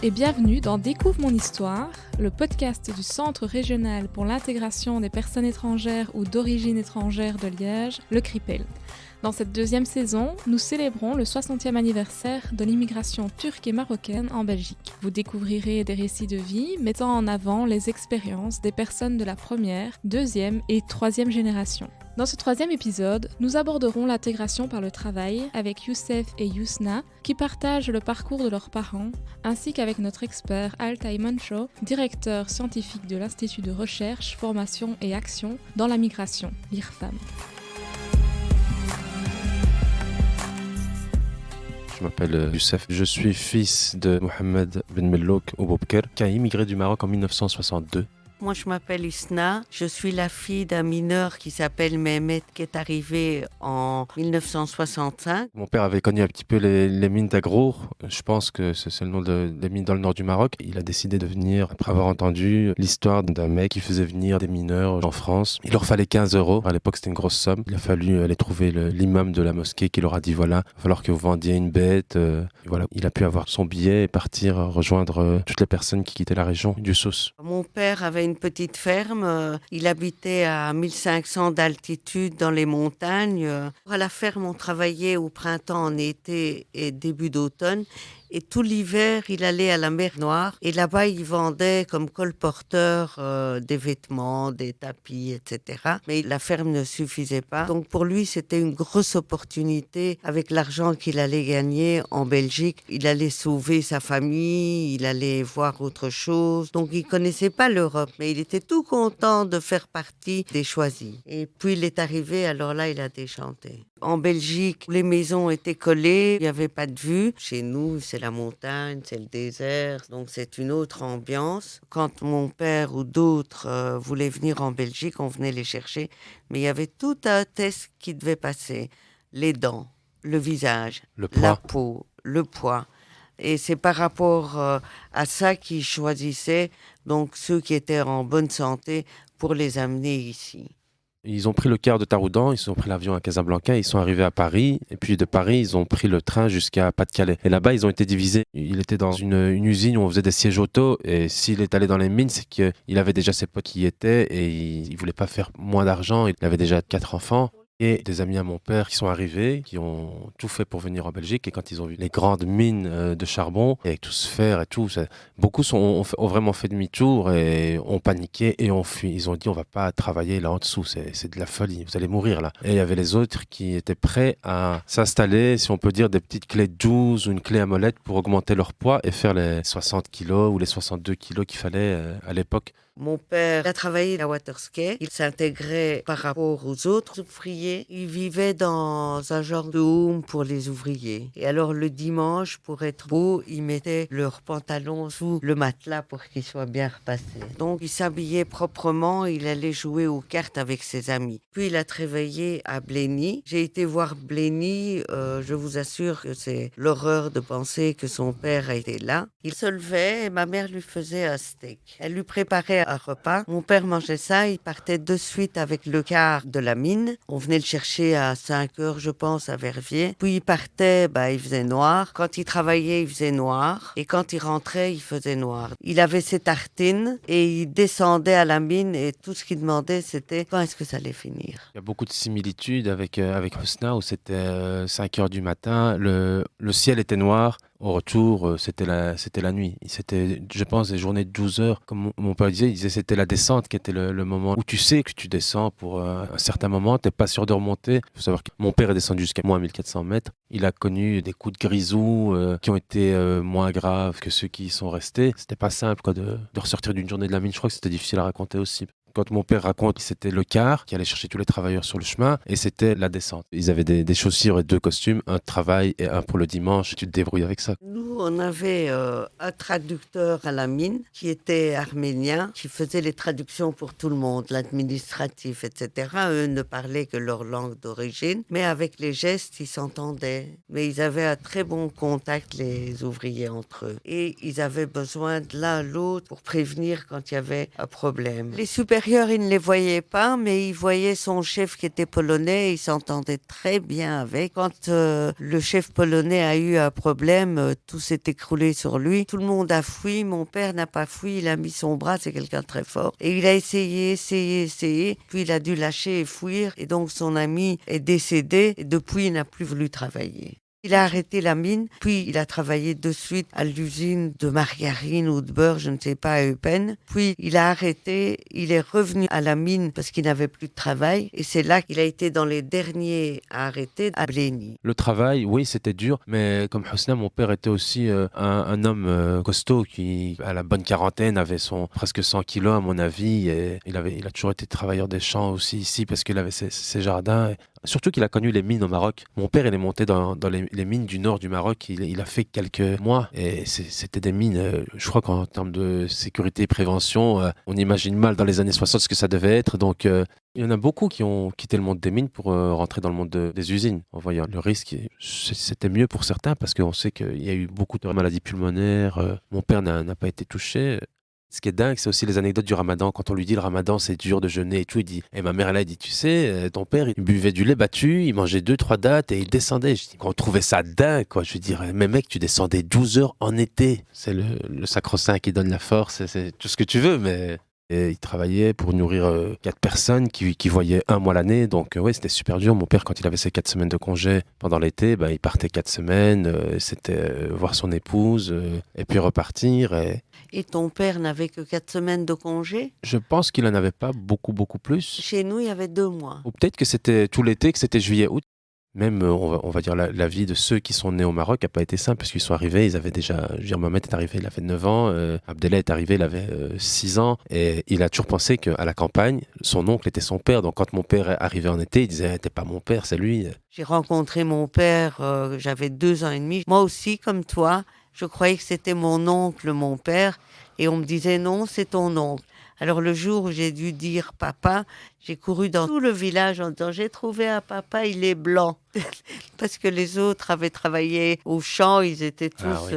et bienvenue dans Découvre mon histoire, le podcast du Centre régional pour l'intégration des personnes étrangères ou d'origine étrangère de Liège, le CRIPEL. Dans cette deuxième saison, nous célébrons le 60e anniversaire de l'immigration turque et marocaine en Belgique. Vous découvrirez des récits de vie mettant en avant les expériences des personnes de la première, deuxième et troisième génération. Dans ce troisième épisode, nous aborderons l'intégration par le travail avec Youssef et Yousna qui partagent le parcours de leurs parents, ainsi qu'avec notre expert Altay Mancho, directeur scientifique de l'Institut de recherche, formation et action dans la migration, l'IRFAM. Je m'appelle Youssef, je suis fils de Mohamed Ben Mellouk Oubouker qui a immigré du Maroc en 1962. Moi, je m'appelle Yousna. Je suis la fille d'un mineur qui s'appelle Mehmet, qui est arrivé en 1965. Mon père avait connu un petit peu les mines d'Agrour. Je pense que c'est le nom des mines dans le nord du Maroc. Il a décidé de venir après avoir entendu l'histoire d'un mec qui faisait venir des mineurs en France. Il leur fallait 15 €. À l'époque, c'était une grosse somme. Il a fallu aller trouver l'imam de la mosquée qui leur a dit voilà, il va falloir que vous vendiez une bête. Voilà. Il a pu avoir son billet et partir rejoindre toutes les personnes qui quittaient la région du Souss. Mon père avait une petite ferme. Il habitait à 1500 d'altitude dans les montagnes. À la ferme, on travaillait au printemps, en été et début d'automne. Et tout l'hiver, il allait à la mer Noire. Et là-bas, il vendait comme colporteur des vêtements, des tapis, etc. Mais la ferme ne suffisait pas. Donc pour lui, c'était une grosse opportunité. Avec l'argent qu'il allait gagner en Belgique, il allait sauver sa famille, il allait voir autre chose. Donc il connaissait pas l'Europe, mais il était tout content de faire partie des choisis. Et puis il est arrivé, alors là, il a déchanté. En Belgique, les maisons étaient collées, il n'y avait pas de vue. Chez nous, c'est la montagne, c'est le désert, donc c'est une autre ambiance. Quand mon père ou d'autres voulaient venir en Belgique, on venait les chercher, mais il y avait tout un test qui devait passer. Les dents, le visage, la peau, le poids. Et c'est par rapport à ça qu'ils choisissaient donc ceux qui étaient en bonne santé pour les amener ici. Ils ont pris le car de Taroudan, ils ont pris l'avion à Casablanca, ils sont arrivés à Paris. Et puis de Paris, ils ont pris le train jusqu'à Pas-de-Calais. Et là-bas, ils ont été divisés. Il était dans une usine où on faisait des sièges auto. Et s'il est allé dans les mines, c'est qu'il avait déjà ses potes qui y étaient. Et il voulait pas faire moins d'argent. Il avait déjà 4 enfants. Et des amis à mon père qui sont arrivés, qui ont tout fait pour venir en Belgique. Et quand ils ont vu les grandes mines de charbon, avec tout ce fer et tout, beaucoup ont vraiment fait demi-tour et ont paniqué et ont fui. Ils ont dit on va pas travailler là en dessous, c'est de la folie, vous allez mourir là. Et il y avait les autres qui étaient prêts à s'installer, si on peut dire, des petites clés de 12 ou une clé à molette pour augmenter leur poids et faire les 60 kilos ou les 62 kilos qu'il fallait à l'époque. Mon père a travaillé à Waterskate. Il s'intégrait par rapport aux autres ouvriers. Il vivait dans un genre de home pour les ouvriers. Et alors le dimanche, pour être beau, ils mettaient leurs pantalons sous le matelas pour qu'ils soient bien repassés. Donc il s'habillait proprement, il allait jouer aux cartes avec ses amis. Puis il a travaillé à Blény. J'ai été voir Blény. Je vous assure que c'est l'horreur de penser que son père a été là. Il se levait et ma mère lui faisait un steak. Elle lui préparait un repas. Mon père mangeait ça, il partait de suite avec le car de la mine. On venait le chercher à 5 heures, je pense, à Verviers. Puis il partait, il faisait noir. Quand il travaillait, il faisait noir. Et quand il rentrait, il faisait noir. Il avait ses tartines et il descendait à la mine et tout ce qu'il demandait, c'était quand est-ce que ça allait finir. Il y a beaucoup de similitudes avec Husna où c'était 5 heures du matin, le ciel était noir. Au retour, c'était la nuit. C'était, je pense, des journées de 12 heures. Comme mon père disait, il disait que c'était la descente qui était le moment où tu sais que tu descends pour un certain moment, tu n'es pas sûr de remonter. Il faut savoir que mon père est descendu jusqu'à moins 1400 mètres. Il a connu des coups de grisou qui ont été moins graves que ceux qui y sont restés. C'était pas simple de ressortir d'une journée de la mine. Je crois que c'était difficile à raconter aussi. Quand mon père raconte, c'était le car qui allait chercher tous les travailleurs sur le chemin et c'était la descente. Ils avaient des chaussures et 2 costumes, un de travail et un pour le dimanche. Tu te débrouilles avec ça. Nous, on avait un traducteur à la mine qui était arménien, qui faisait les traductions pour tout le monde, l'administratif, etc. Eux ne parlaient que leur langue d'origine, mais avec les gestes, ils s'entendaient. Mais ils avaient un très bon contact, les ouvriers entre eux. Et ils avaient besoin de l'un à l'autre pour prévenir quand il y avait un problème. Les super l'extérieur, il ne les voyait pas, mais il voyait son chef qui était polonais et il s'entendait très bien avec. Quand le chef polonais a eu un problème, tout s'est écroulé sur lui. Tout le monde a fui. Mon père n'a pas fui. Il a mis son bras, c'est quelqu'un de très fort. Et il a essayé. Puis il a dû lâcher et fuir. Et donc son ami est décédé. Et depuis, il n'a plus voulu travailler. Il a arrêté la mine, puis il a travaillé de suite à l'usine de margarine ou de beurre, je ne sais pas, à Eupen. Puis il a arrêté, il est revenu à la mine parce qu'il n'avait plus de travail. Et c'est là qu'il a été dans les derniers à arrêter, à Blény. Le travail, oui, c'était dur, mais comme Husna, mon père était aussi un homme costaud qui, à la bonne quarantaine, avait son presque 100 kilos à mon avis. Et il a toujours été travailleur des champs aussi ici parce qu'il avait ses jardins. Surtout qu'il a connu les mines au Maroc. Mon père, il est monté dans les mines du nord du Maroc. Il a fait quelques mois et c'était des mines, je crois qu'en termes de sécurité et prévention, on imagine mal dans les années 60 ce que ça devait être. Donc, il y en a beaucoup qui ont quitté le monde des mines pour rentrer dans le monde des usines. En voyant le risque, c'était mieux pour certains parce qu'on sait qu'il y a eu beaucoup de maladies pulmonaires. Mon père n'a pas été touché. Ce qui est dingue, c'est aussi les anecdotes du ramadan. Quand on lui dit le ramadan, c'est dur de jeûner et tout, il dit, et ma mère, elle dit, tu sais, ton père, il buvait du lait battu, il mangeait 2-3 dattes et il descendait. Je dis, on trouvait ça dingue, quoi. Je veux dire, mais mec, tu descendais 12 heures en été. C'est le sacro-saint qui donne la force, c'est tout ce que tu veux, mais... Et il travaillait pour nourrir 4 personnes qui voyaient 1 mois l'année. Donc, ouais, c'était super dur. Mon père, quand il avait ses 4 semaines de congé pendant l'été, il partait 4 semaines. C'était voir son épouse et puis repartir. Et ton père n'avait que 4 semaines de congé? Je pense qu'il n'en avait pas beaucoup plus. Chez nous, il y avait 2 mois. Ou peut-être que c'était tout l'été, que c'était juillet-août. Même, on va dire, la vie de ceux qui sont nés au Maroc n'a pas été simple, parce qu'ils sont arrivés, ils avaient déjà... Je veux dire, Mohamed est arrivé, il avait 9 ans, Abdellah est arrivé, il avait 6 ans, et il a toujours pensé qu'à la campagne, son oncle était son père. Donc quand mon père est arrivé en été, il disait, t'es pas mon père, c'est lui. J'ai rencontré mon père, j'avais 2 ans et demi. Moi aussi, comme toi, je croyais que c'était mon oncle, mon père, et on me disait, non, c'est ton oncle. Alors le jour où j'ai dû dire papa, j'ai couru dans tout le village en disant, j'ai trouvé un papa, il est blanc. Parce que les autres avaient travaillé au champ, ils étaient tous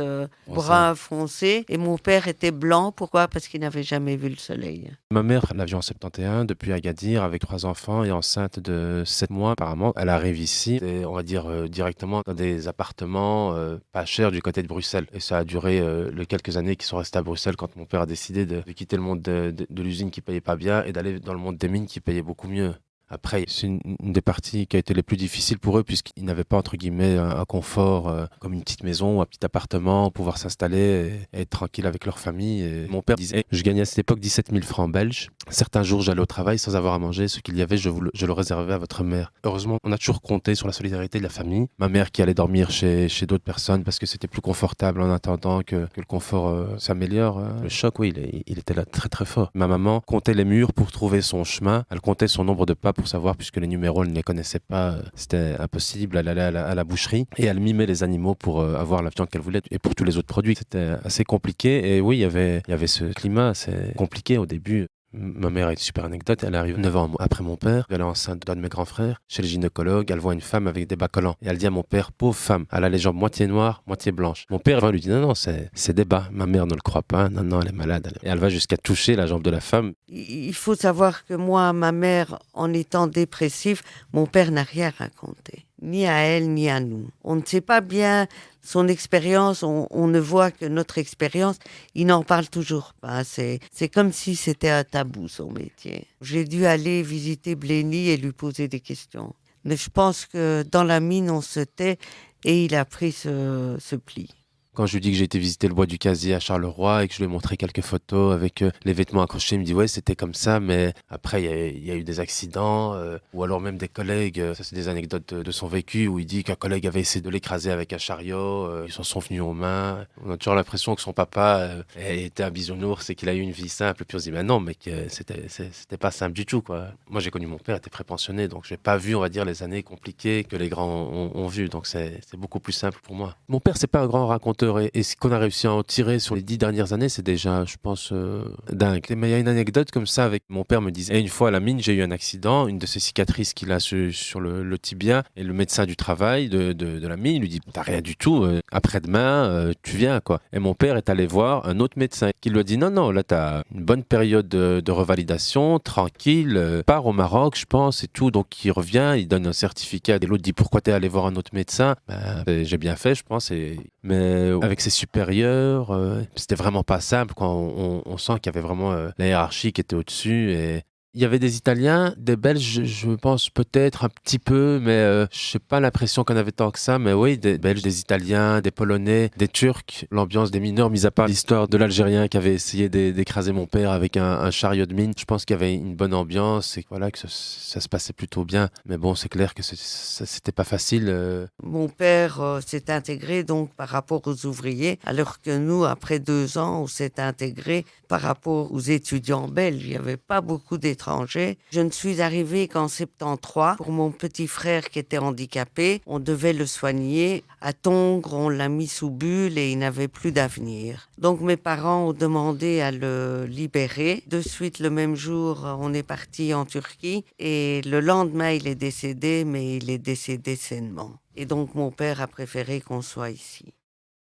bruns foncés. Et mon père était blanc, pourquoi? Parce qu'il n'avait jamais vu le soleil. Ma mère l'avion en 71 depuis Agadir avec 3 enfants et enceinte de 7 mois apparemment. Elle arrive ici, et, on va dire directement dans des appartements pas chers du côté de Bruxelles. Et ça a duré les quelques années qui sont restées à Bruxelles quand mon père a décidé de quitter le monde de l'usine qui payait pas bien et d'aller dans le monde des mines qui payait beaucoup mieux. Après, c'est une des parties qui a été les plus difficiles pour eux puisqu'ils n'avaient pas, entre guillemets, un confort comme une petite maison ou un petit appartement, pouvoir s'installer et être tranquille avec leur famille. Et mon père disait, je gagnais à cette époque 17 000 francs belges. Certains jours, j'allais au travail sans avoir à manger. Ce qu'il y avait, je le réservais à votre mère. Heureusement, on a toujours compté sur la solidarité de la famille. Ma mère qui allait dormir chez d'autres personnes parce que c'était plus confortable en attendant que le confort s'améliore. Le choc, oui, il était là très très fort. Ma maman comptait les murs pour trouver son chemin. Elle comptait son nombre de pas pour savoir, puisque les numéros, elle ne les connaissait pas, c'était impossible. Elle allait à la boucherie et elle mimait les animaux pour avoir la viande qu'elle voulait et pour tous les autres produits. C'était assez compliqué et oui, il y avait ce climat assez compliqué au début. Ma mère a une super anecdote, elle arrive 9 ans après mon père, elle est enceinte d'un de mes grands frères, chez le gynécologue, elle voit une femme avec des bas collants et elle dit à mon père, pauvre femme, elle a les jambes moitié noires, moitié blanches. Mon père lui dit non, c'est des bas, ma mère ne le croit pas, non, elle est malade. Et elle va jusqu'à toucher la jambe de la femme. Il faut savoir que moi, ma mère, en étant dépressive, mon père n'a rien raconté, ni à elle, ni à nous. On ne sait pas bien son expérience, on ne voit que notre expérience, il n'en parle toujours pas. C'est comme si c'était un tabou, son métier. J'ai dû aller visiter Blény et lui poser des questions. Mais je pense que dans la mine, on se tait et il a pris ce pli. Quand je lui dis que j'ai été visiter le bois du Casier à Charleroi et que je lui ai montré quelques photos avec les vêtements accrochés, il me dit ouais, c'était comme ça, mais après il y a eu des accidents ou alors même des collègues, ça c'est des anecdotes de son vécu où il dit qu'un collègue avait essayé de l'écraser avec un chariot, ils s'en sont venus aux mains. On a toujours l'impression que son papa était un bisounours et qu'il a eu une vie simple, puis on se dit mais non, mais que c'était pas simple du tout, quoi. Moi j'ai connu mon père, il était prépensionné, donc j'ai pas vu, on va dire, les années compliquées que les grands ont vues, donc c'est beaucoup plus simple pour moi. Mon père c'est pas un grand raconteur moteur et ce qu'on a réussi à en tirer sur les 10 dernières années, c'est déjà, je pense, dingue. Mais il y a une anecdote comme ça avec mon père me disait, et une fois à la mine, j'ai eu un accident, une de ces cicatrices qu'il a sur le tibia, et le médecin du travail de la mine lui dit, t'as rien du tout, après-demain, tu viens, quoi. Et mon père est allé voir un autre médecin qui lui a dit, non, là, t'as une bonne période de revalidation, tranquille, pars au Maroc, je pense, et tout. Donc, il revient, il donne un certificat, et l'autre dit, pourquoi t'es allé voir un autre médecin? J'ai bien fait, je pense, mais avec ses supérieurs, c'était vraiment pas simple, quand on sent qu'il y avait vraiment la hiérarchie qui était au-dessus, et il y avait des Italiens, des Belges, je pense peut-être un petit peu, mais je n'ai pas l'impression qu'on avait tant que ça. Mais oui, des Belges, des Italiens, des Polonais, des Turcs. L'ambiance des mineurs, mis à part l'histoire de l'Algérien qui avait essayé d'écraser mon père avec un chariot de mine. Je pense qu'il y avait une bonne ambiance et voilà, que ça se passait plutôt bien. Mais bon, c'est clair que c'était pas facile. Mon père s'est intégré donc par rapport aux ouvriers, alors que nous, après 2 ans, on s'est intégré par rapport aux étudiants belges. Il n'y avait pas beaucoup d'étrangers. Je ne suis arrivée qu'en 73 pour mon petit frère qui était handicapé. On devait le soigner. À Tongres, on l'a mis sous bulle et il n'avait plus d'avenir. Donc mes parents ont demandé à le libérer. De suite, le même jour, on est parti en Turquie et le lendemain, il est décédé, mais il est décédé sainement. Et donc mon père a préféré qu'on soit ici.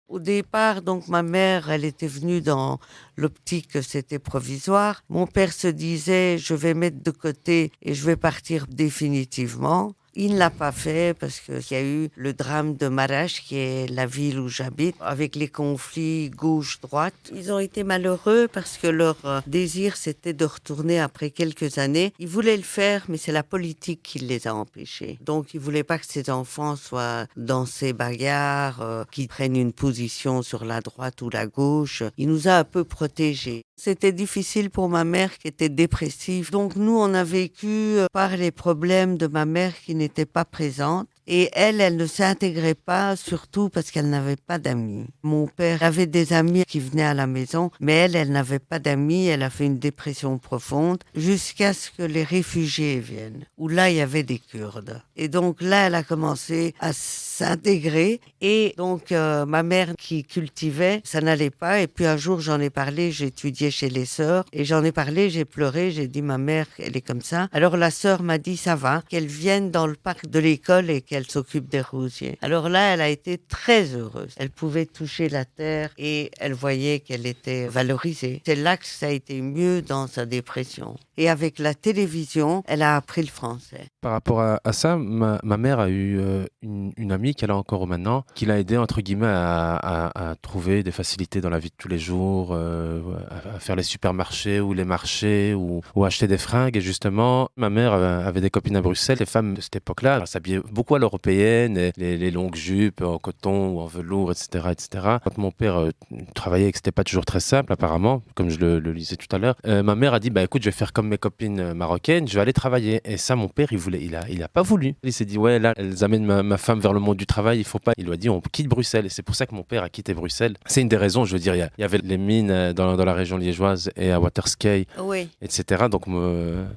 Au départ, donc ma mère, elle était venue dans l'optique que c'était provisoire. Mon père se disait, je vais mettre de côté et je vais partir définitivement. Il ne l'a pas fait parce qu'il y a eu le drame de Maraş, qui est la ville où j'habite, avec les conflits gauche-droite. Ils ont été malheureux parce que leur désir, c'était de retourner après quelques années. Ils voulaient le faire, mais c'est la politique qui les a empêchés. Donc, ils ne voulaient pas que ces enfants soient dans ces bagarres, qu'ils prennent une position sur la droite ou la gauche. Il nous a un peu protégés. C'était difficile pour ma mère qui était dépressive. Donc nous, on a vécu par les problèmes de ma mère qui n'était pas présente. Et elle ne s'intégrait pas, surtout parce qu'elle n'avait pas d'amis. Mon père avait des amis qui venaient à la maison, mais elle n'avait pas d'amis. Elle a fait une dépression profonde jusqu'à ce que les réfugiés viennent, où là, il y avait des Kurdes. Et donc là, elle a commencé à s'intégrer. Et donc, ma mère qui cultivait, ça n'allait pas. Et puis un jour, j'en ai parlé, j'ai étudié chez les sœurs. Et j'en ai parlé, j'ai pleuré, j'ai dit, ma mère, elle est comme ça. Alors la sœur m'a dit, ça va, qu'elle vienne dans le parc de l'école et qu'elle s'occupe des rosiers. Alors là, elle a été très heureuse. Elle pouvait toucher la terre et elle voyait qu'elle était valorisée. C'est là que ça a été mieux dans sa dépression. Et avec la télévision, elle a appris le français. Par rapport à ça, ma mère a eu une amie qu'elle a encore maintenant, qui l'a aidée, entre guillemets, à trouver des facilités dans la vie de tous les jours, à faire les supermarchés ou les marchés ou acheter des fringues. Et justement, ma mère avait des copines à Bruxelles. Les femmes de cette époque-là, elles s'habillaient beaucoup à l'européenne, et les longues jupes en coton ou en velours, etc. etc. Quand mon père travaillait et que c'était pas toujours très simple, apparemment, comme je le lisais tout à l'heure, ma mère a dit, bah écoute, je vais faire comme mes copines marocaines, je vais aller travailler. Et ça, mon père, il a pas voulu. Il s'est dit, ouais, là, elles amènent ma femme vers le monde du travail, il faut pas. Il lui a dit, on quitte Bruxelles. Et c'est pour ça que mon père a quitté Bruxelles. C'est une des raisons, je veux dire, il y avait les mines dans la région liégeoise et à Waterskei, Oui. etc. Donc,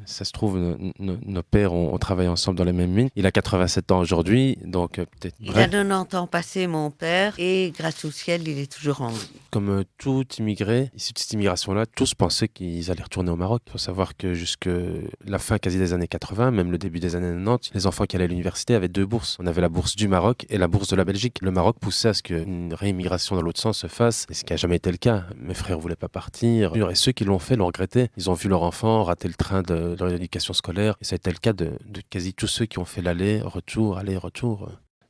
ça se trouve, nos pères ont travaillé ensemble dans les mêmes mines. Il a 87 ans aujourd'hui, donc peut-être... Il a 90 ans passé, mon père, et grâce au ciel, il est toujours en vie. Comme tout immigré, issu de cette immigration-là, tous pensaient qu'ils allaient retourner au Maroc. Il faut savoir que jusque la fin quasi des années 80, même le début des années 90, les enfants qui allaient à l'université avaient 2 bourses. On avait la bourse du Maroc et la bourse de la Belgique. Le Maroc poussait à ce qu'une réimmigration dans l'autre sens se fasse, et ce qui n'a jamais été le cas. Mes frères ne voulaient pas partir, et ceux qui l'ont fait l'ont regretté. Ils ont vu leur enfant rater le train de leur éducation scolaire, et ça a été le cas de quasi tous ceux qui ont fait l'aller-retour.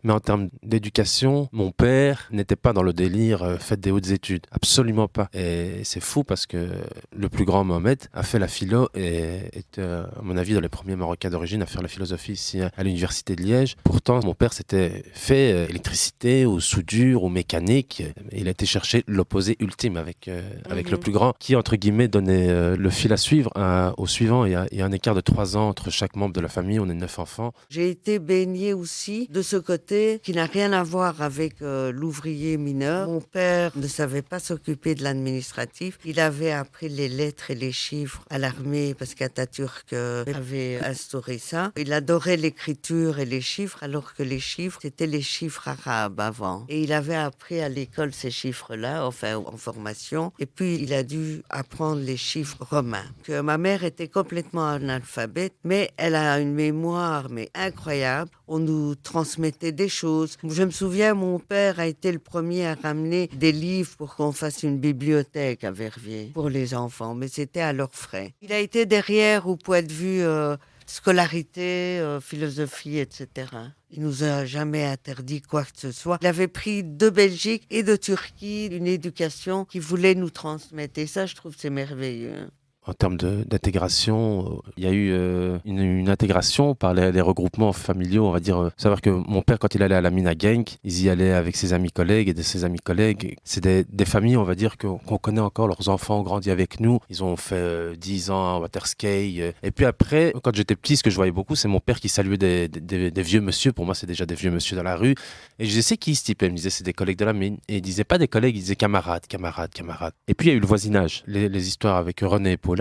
Mais en termes d'éducation, mon père n'était pas dans le délire faites des hautes études. Absolument pas. Et c'est fou parce que le plus grand Mohamed a fait la philo et est, à mon avis, dans les premiers Marocains d'origine à faire la philosophie ici à l'université de Liège. Pourtant, mon père s'était fait électricité ou soudure ou mécanique. Il a été chercher l'opposé ultime avec le plus grand qui, entre guillemets, donnait le fil à suivre au suivant. Il y a un écart de 3 ans entre chaque membre de la famille. On est 9 enfants. J'ai été baignée aussi de ce côté côté qui n'a rien à voir avec l'ouvrier mineur. Mon père ne savait pas s'occuper de l'administratif. Il avait appris les lettres et les chiffres à l'armée parce qu'Atatürk avait instauré ça. Il adorait l'écriture et les chiffres alors que les chiffres, c'était les chiffres arabes avant. Et il avait appris à l'école ces chiffres-là, enfin en formation. Et puis il a dû apprendre les chiffres romains. Que ma mère était complètement analphabète, mais elle a une mémoire incroyable. On nous transmettait des choses. Je me souviens, mon père a été le premier à ramener des livres pour qu'on fasse une bibliothèque à Verviers pour les enfants, mais c'était à leurs frais. Il a été derrière au point de vue scolarité, philosophie, etc. Il nous a jamais interdit quoi que ce soit. Il avait pris de Belgique et de Turquie une éducation qu'il voulait nous transmettre. Et ça, je trouve, c'est merveilleux. En termes d'intégration, il y a eu une intégration par les regroupements familiaux, on va dire. Savoir que mon père, quand il allait à la mine à Genk, ils y allaient avec ses amis collègues et de ses amis collègues. C'est des familles, on va dire, qu'on connaît encore. Leurs enfants ont grandi avec nous. Ils ont fait 10 ans à Waterski. Et puis après, quand j'étais petit, ce que je voyais beaucoup, c'est mon père qui saluait des vieux monsieur. Pour moi, c'est déjà des vieux monsieur dans la rue. Et je disais, c'est qui ce type? Il me disait, c'est des collègues de la mine. Et il disait pas des collègues, il disait camarades, camarades, camarades. Et puis il y a eu le voisinage, les histoires avec René et Paulette.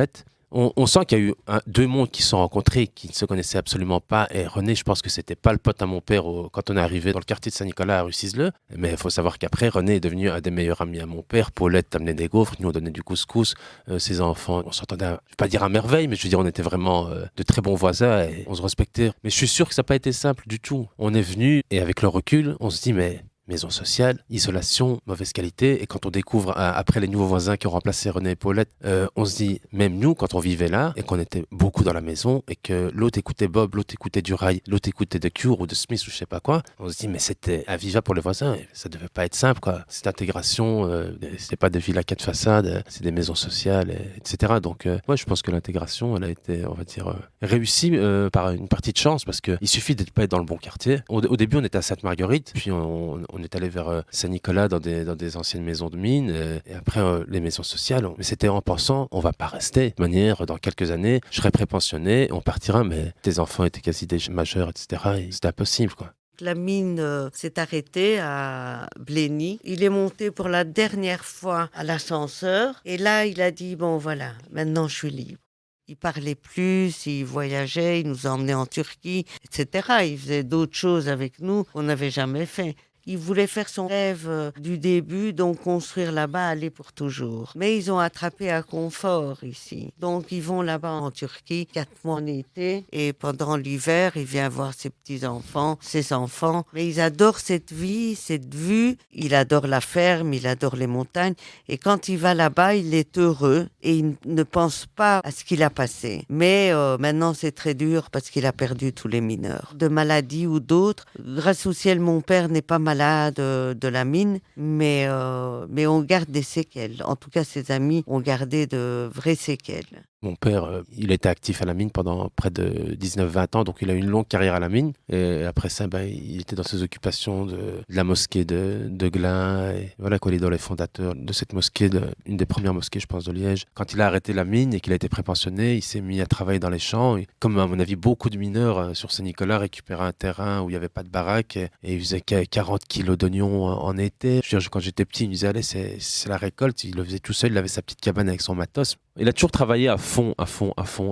On sent qu'il y a eu deux mondes qui se sont rencontrés, qui ne se connaissaient absolument pas. Et René, je pense que c'était pas le pote à mon père quand on est arrivé dans le quartier de Saint-Nicolas à rue Ciseleux. Mais il faut savoir qu'après, René est devenu un des meilleurs amis à mon père. Paulette amenait des gaufres, nous on donnait du couscous. Ses enfants, on s'entendait, je vais pas dire à merveille, mais je veux dire, on était vraiment de très bons voisins et on se respectait. Mais je suis sûr que ça n'a pas été simple du tout. On est venu et avec le recul, on se dit, mais maison sociale, isolation, mauvaise qualité. Et quand on découvre, après les nouveaux voisins qui ont remplacé René et Paulette, on se dit, même nous, quand on vivait là, et qu'on était beaucoup dans la maison, et que l'autre écoutait Bob, l'autre écoutait Durail, l'autre écoutait The Cure ou de Smith ou je sais pas quoi, on se dit, mais c'était invivable pour les voisins. Et ça devait pas être simple, quoi. Cette intégration, c'était pas des villas à 4 façades, c'est des maisons sociales, etc. Donc, moi, je pense que l'intégration, elle a été, on va dire, réussie par une partie de chance, parce qu'il suffit d'être pas être dans le bon quartier. Au début, on était à Sainte-Marguerite, puis on est allé vers Saint-Nicolas dans des anciennes maisons de mine et après les maisons sociales. Mais c'était en pensant, on va pas rester. De manière, dans quelques années, je serai prépensionné, on partira, mais tes enfants étaient quasi déjà majeurs, etc. Et c'était impossible, quoi. La mine s'est arrêtée à Blény. Il est monté pour la dernière fois à l'ascenseur et là, il a dit, bon voilà, maintenant je suis libre. Il parlait plus, il voyageait, il nous emmenait en Turquie, etc. Il faisait d'autres choses avec nous qu'on n'avait jamais fait. Il voulait faire son rêve du début, donc construire là-bas, aller pour toujours. Mais ils ont attrapé un confort ici. Donc ils vont là-bas en Turquie, 4 mois en été. Et pendant l'hiver, il vient voir ses petits-enfants, ses enfants. Mais ils adorent cette vie, cette vue. Il adore la ferme, il adore les montagnes. Et quand il va là-bas, il est heureux et il ne pense pas à ce qu'il a passé. Mais maintenant, c'est très dur parce qu'il a perdu tous les mineurs. De maladies ou d'autres. Grâce au ciel, mon père n'est pas malade de la mine, mais on garde des séquelles. En tout cas, ses amis ont gardé de vraies séquelles. Mon père, il était actif à la mine pendant près de 19-20 ans, donc il a eu une longue carrière à la mine. Et après ça, il était dans ses occupations de la mosquée de Glun. Et voilà, quoi, il est dans les fondateurs de cette mosquée, une des premières mosquées, je pense, de Liège. Quand il a arrêté la mine et qu'il a été prépensionné, il s'est mis à travailler dans les champs. Et comme, à mon avis, beaucoup de mineurs sur Saint-Nicolas récupéraient un terrain où il n'y avait pas de baraque et il faisait 40 kilos d'oignons en été. Je veux dire, quand j'étais petit, il me disait, allez, c'est la récolte. Il le faisait tout seul, il avait sa petite cabane avec son matos. Il a toujours travaillé à fond.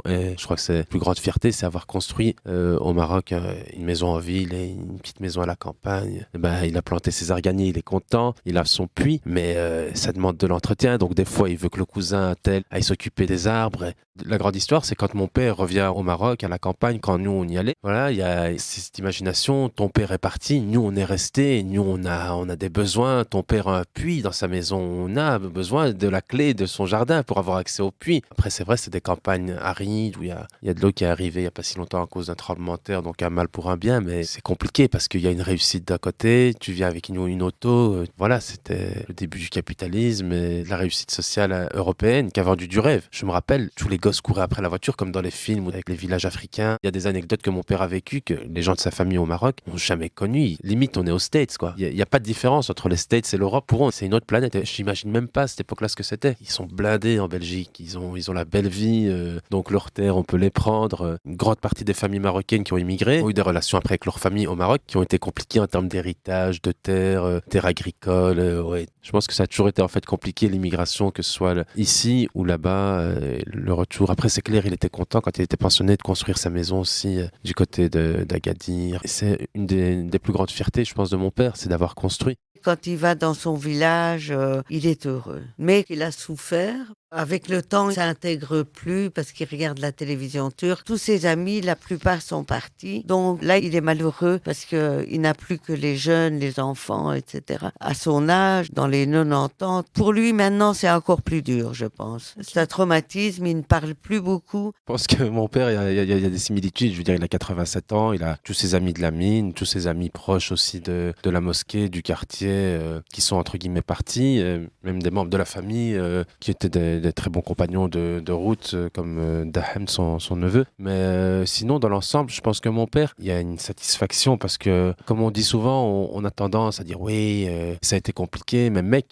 Et je crois que c'est la plus grande fierté, c'est avoir construit au Maroc une maison en ville et une petite maison à la campagne. Il a planté ses arganiers, il est content, il a son puits, mais ça demande de l'entretien. Donc des fois, il veut que le cousin tel aille s'occuper des arbres. Et la grande histoire, c'est quand mon père revient au Maroc, à la campagne, quand nous on y allait. Voilà, il y a cette imagination, ton père est parti, nous on est resté, nous on a des besoins, ton père a un puits dans sa maison, on a besoin de la clé de son jardin pour avoir accès au puits. Après, c'est vrai, c'est des campagnes arides où il y a de l'eau qui est arrivée il n'y a pas si longtemps à cause d'un tremblement de terre, donc un mal pour un bien, mais c'est compliqué parce qu'il y a une réussite d'un côté, tu viens avec une auto, voilà, c'était le début du capitalisme et de la réussite sociale européenne qui a vendu du rêve. Je me rappelle, tous les gosses couraient après la voiture comme dans les films ou avec les villages africains. Il y a des anecdotes que mon père a vécues que les gens de sa famille au Maroc n'ont jamais connues. Limite, on est aux States, quoi. Il n'y a pas de différence entre les States et l'Europe. Pour eux, c'est une autre planète. Je n'imagine même pas à cette époque-là ce que c'était. Ils sont blindés en Belgique. ils ont la belle vie, donc leurs terres, on peut les prendre. Une grande partie des familles marocaines qui ont immigré ont eu des relations après avec leur famille au Maroc qui ont été compliquées en termes d'héritage, de terres agricoles. Ouais. Je pense que ça a toujours été en fait compliqué l'immigration, que ce soit ici ou là-bas, le retour. Après, c'est clair, il était content quand il était pensionné de construire sa maison aussi du côté d'Agadir. Et c'est une des plus grandes fiertés, je pense, de mon père, c'est d'avoir construit. Quand il va dans son village, il est heureux. Mais il a souffert. Avec le temps, il ne s'intègre plus parce qu'il regarde la télévision turque. Tous ses amis, la plupart sont partis. Donc là, il est malheureux parce qu'il n'a plus que les jeunes, les enfants, etc. À son âge, dans les 90 ans, pour lui, maintenant, c'est encore plus dur, je pense. C'est un traumatisme, il ne parle plus beaucoup. Je pense que mon père, il y a des similitudes. Je veux dire, il a 87 ans, il a tous ses amis de la mine, tous ses amis proches aussi de la mosquée, du quartier, qui sont entre guillemets partis, même des membres de la famille qui étaient des très bons compagnons de route, comme Dahem, son neveu. Mais sinon, dans l'ensemble, je pense que mon père, il y a une satisfaction parce que, comme on dit souvent, on a tendance à dire oui, ça a été compliqué, mais mec,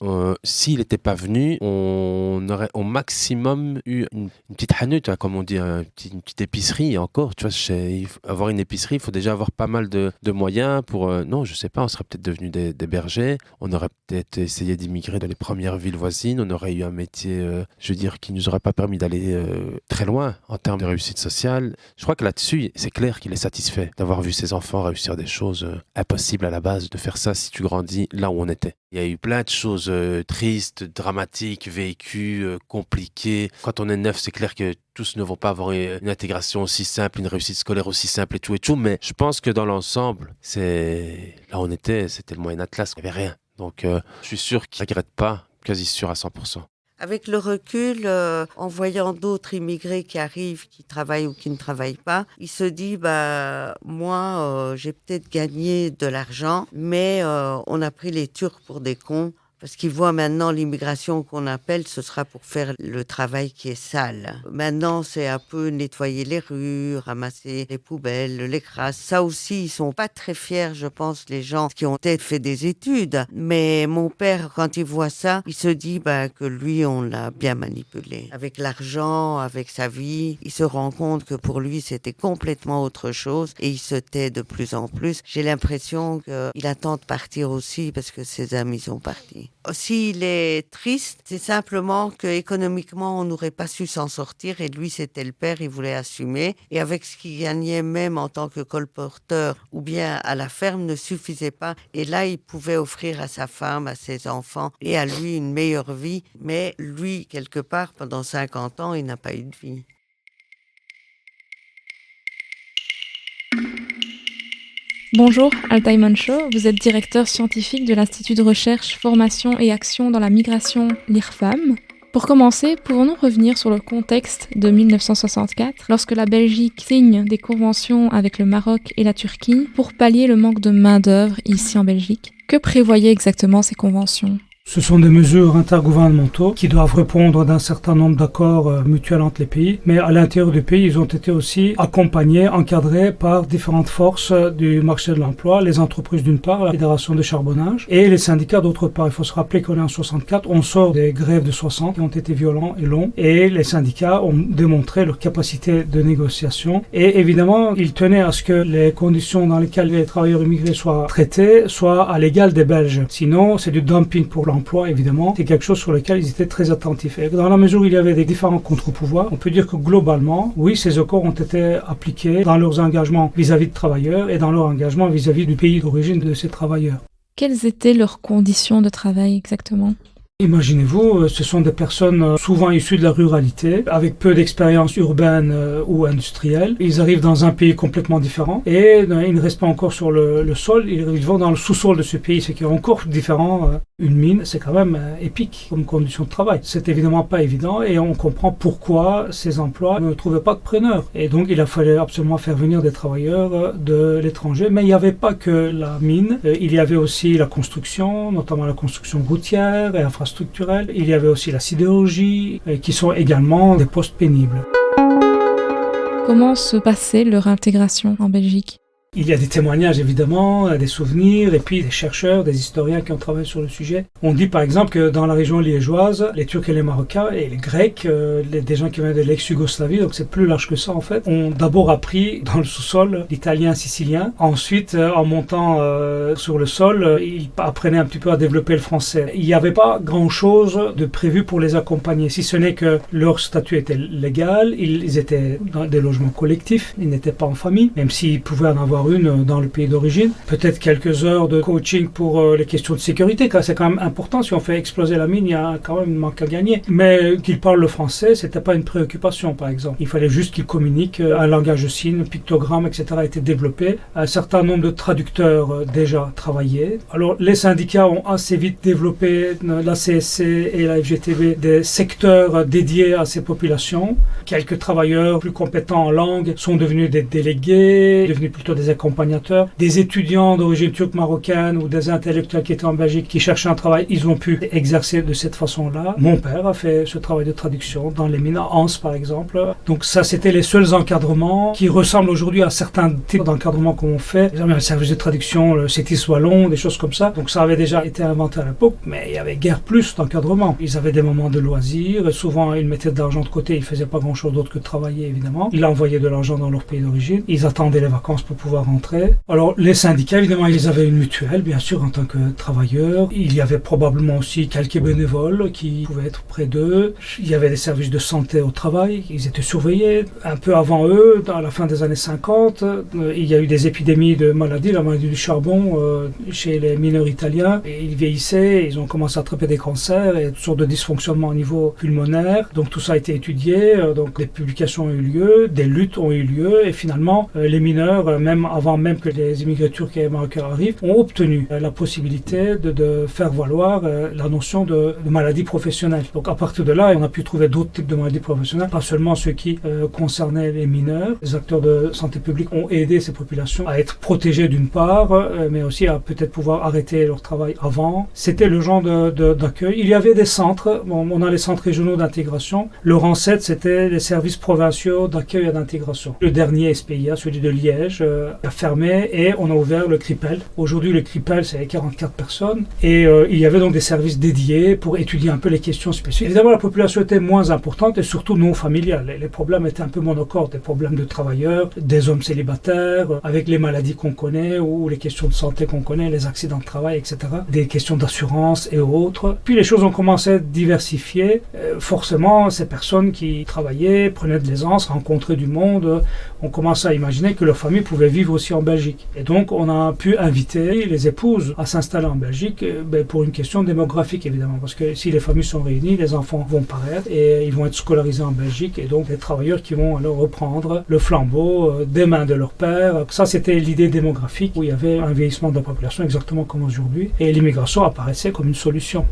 s'il n'était pas venu, on aurait au maximum eu une petite hanut, comme on dit, une petite épicerie. Et encore, tu vois, avoir une épicerie, il faut déjà avoir pas mal de moyens pour... non, je sais pas, on serait peut-être devenus des bergers, on aurait peut-être essayé d'immigrer dans les premières villes voisines, on aurait eu un métier, je veux dire, qui nous aurait pas permis d'aller très loin en termes de réussite sociale. Je crois que là-dessus, c'est clair qu'il est satisfait d'avoir vu ses enfants réussir des choses impossibles à la base, de faire ça si tu grandis là où on était. Il y a eu plein de choses tristes, dramatiques, vécues, compliquées. Quand on est neuf, c'est clair que tous ne vont pas avoir une intégration aussi simple, une réussite scolaire aussi simple et tout. Mais je pense que dans l'ensemble, là où on était, c'était le Moyen Atlas, il n'y avait rien. Donc je suis sûr qu'il ne regrette pas, quasi sûr à 100%. Avec le recul, en voyant d'autres immigrés qui arrivent, qui travaillent ou qui ne travaillent pas, il se dit, moi, j'ai peut-être gagné de l'argent, mais on a pris les Turcs pour des cons. Parce qu'ils voient maintenant l'immigration qu'on appelle, ce sera pour faire le travail qui est sale. Maintenant, c'est un peu nettoyer les rues, ramasser les poubelles, les crasses. Ça aussi, ils sont pas très fiers, je pense, les gens qui ont peut-être fait des études. Mais mon père, quand il voit ça, il se dit que lui, on l'a bien manipulé. Avec l'argent, avec sa vie, il se rend compte que pour lui, c'était complètement autre chose. Et il se tait de plus en plus. J'ai l'impression qu'il attend de partir aussi parce que ses amis sont partis. S'il est triste, c'est simplement qu'économiquement, on n'aurait pas su s'en sortir et lui, c'était le père, il voulait assumer. Et avec ce qu'il gagnait même en tant que colporteur ou bien à la ferme ne suffisait pas. Et là, il pouvait offrir à sa femme, à ses enfants et à lui une meilleure vie. Mais lui, quelque part, pendant 50 ans, il n'a pas eu de vie. Bonjour, Altay Mancho, vous êtes directeur scientifique de l'Institut de recherche, formation et action dans la migration l'IRFAM. Pour commencer, pouvons-nous revenir sur le contexte de 1964, lorsque la Belgique signe des conventions avec le Maroc et la Turquie pour pallier le manque de main-d'œuvre ici en Belgique? Que prévoyaient exactement ces conventions? Ce sont des mesures intergouvernementaux qui doivent répondre d'un certain nombre d'accords mutuels entre les pays. Mais à l'intérieur du pays, ils ont été aussi accompagnés, encadrés par différentes forces du marché de l'emploi, les entreprises d'une part, la fédération de charbonnage et les syndicats d'autre part. Il faut se rappeler qu'on est en 64, on sort des grèves de 60 qui ont été violents et longs et les syndicats ont démontré leur capacité de négociation. Et évidemment, ils tenaient à ce que les conditions dans lesquelles les travailleurs immigrés soient traités soient à l'égal des Belges. Sinon, c'est du dumping pour l'emploi, évidemment, c'est quelque chose sur lequel ils étaient très attentifs. Et dans la mesure où il y avait des différents contre-pouvoirs, on peut dire que globalement, oui, ces accords ont été appliqués dans leurs engagements vis-à-vis de travailleurs et dans leur engagement vis-à-vis du pays d'origine de ces travailleurs. Quelles étaient leurs conditions de travail exactement ? Imaginez-vous, ce sont des personnes souvent issues de la ruralité, avec peu d'expérience urbaine ou industrielle. Ils arrivent dans un pays complètement différent et ils ne restent pas encore sur le sol, ils vont dans le sous-sol de ce pays, ce qui est encore différent. Une mine, c'est quand même épique comme condition de travail. C'est évidemment pas évident et on comprend pourquoi ces emplois ne trouvaient pas de preneurs. Et donc il a fallu absolument faire venir des travailleurs de l'étranger. Mais il n'y avait pas que la mine, il y avait aussi la construction, notamment la construction routière et infrastructurelle. Il y avait aussi la sidérurgie, qui sont également des postes pénibles. Comment se passait leur intégration en Belgique ? Il y a des témoignages évidemment, des souvenirs et puis des chercheurs, des historiens qui ont travaillé sur le sujet. On dit par exemple que dans la région liégeoise, les Turcs et les Marocains et les Grecs, des gens qui viennent de l'ex-Yougoslavie, donc c'est plus large que ça en fait, ont d'abord appris dans le sous-sol l'italien sicilien. Ensuite, en montant sur le sol, ils apprenaient un petit peu à développer le français. Il n'y avait pas grand-chose de prévu pour les accompagner, si ce n'est que leur statut était légal, ils étaient dans des logements collectifs, ils n'étaient pas en famille, même s'ils pouvaient en avoir une dans le pays d'origine. Peut-être quelques heures de coaching pour les questions de sécurité, car c'est quand même important. Si on fait exploser la mine, il y a quand même un manque à gagner. Mais qu'ils parlent le français, c'était pas une préoccupation, par exemple. Il fallait juste qu'ils communiquent. Un langage de signes, pictogrammes, etc. a été développé. Un certain nombre de traducteurs déjà travaillaient. Alors, les syndicats ont assez vite développé, la CSC et la FGTB, des secteurs dédiés à ces populations. Quelques travailleurs plus compétents en langue sont devenus des délégués, devenus plutôt des accompagnateurs. Des étudiants d'origine turque marocaine ou des intellectuels qui étaient en Belgique qui cherchaient un travail, ils ont pu exercer de cette façon-là. Mon père a fait ce travail de traduction dans les mines à Anse, par exemple. Donc ça, c'était les seuls encadrements qui ressemblent aujourd'hui à certains types d'encadrements qu'on fait. Par exemple, le service de traduction, le CETIS Wallon, des choses comme ça. Donc ça avait déjà été inventé à l'époque, mais il y avait guère plus d'encadrement. Ils avaient des moments de loisirs, et souvent ils mettaient de l'argent de côté, ils faisaient pas grand-chose d'autre que de travailler, évidemment. Ils envoyaient de l'argent dans leur pays d'origine. Ils attendaient les vacances pour pouvoir rentrer. Alors, les syndicats, évidemment, ils avaient une mutuelle, bien sûr, en tant que travailleurs. Il y avait probablement aussi quelques bénévoles qui pouvaient être près d'eux. Il y avait des services de santé au travail. Ils étaient surveillés. Un peu avant eux, à la fin des années 50, il y a eu des épidémies de maladies, la maladie du charbon chez les mineurs italiens. Et ils vieillissaient, ils ont commencé à attraper des cancers et toutes sortes de dysfonctionnements au niveau pulmonaire. Donc, tout ça a été étudié. Donc, des publications ont eu lieu, des luttes ont eu lieu. Et finalement, les mineurs, même avant même que les immigrés turcs et marocains arrivent, ont obtenu la possibilité de faire valoir la notion de maladie professionnelle. Donc à partir de là, on a pu trouver d'autres types de maladies professionnelles, pas seulement ceux qui concernaient les mineurs. Les acteurs de santé publique ont aidé ces populations à être protégées d'une part, mais aussi à peut-être pouvoir arrêter leur travail avant. C'était le genre d'accueil. Il y avait des centres, on a les centres régionaux d'intégration. Le rang 7, c'était les services provinciaux d'accueil et d'intégration. Le dernier SPIA, celui de Liège, a fermé et on a ouvert le CRIPEL. Aujourd'hui, le CRIPEL, c'est 44 personnes et il y avait donc des services dédiés pour étudier un peu les questions spécifiques. Évidemment, la population était moins importante et surtout non familiale. Les problèmes étaient un peu monocordes, des problèmes de travailleurs, des hommes célibataires, avec les maladies qu'on connaît ou les questions de santé qu'on connaît, les accidents de travail, etc. Des questions d'assurance et autres. Puis les choses ont commencé à être diversifiées. Forcément, ces personnes qui travaillaient, prenaient de l'aisance, rencontraient du monde, on commence à imaginer que leur famille pouvait vivre aussi en Belgique. Et donc, on a pu inviter les épouses à s'installer en Belgique pour une question démographique, évidemment. Parce que si les familles sont réunies, les enfants vont paraître et ils vont être scolarisés en Belgique. Et donc, les travailleurs qui vont alors reprendre le flambeau des mains de leur père. Ça, c'était l'idée démographique où il y avait un vieillissement de la population exactement comme aujourd'hui. Et l'immigration apparaissait comme une solution.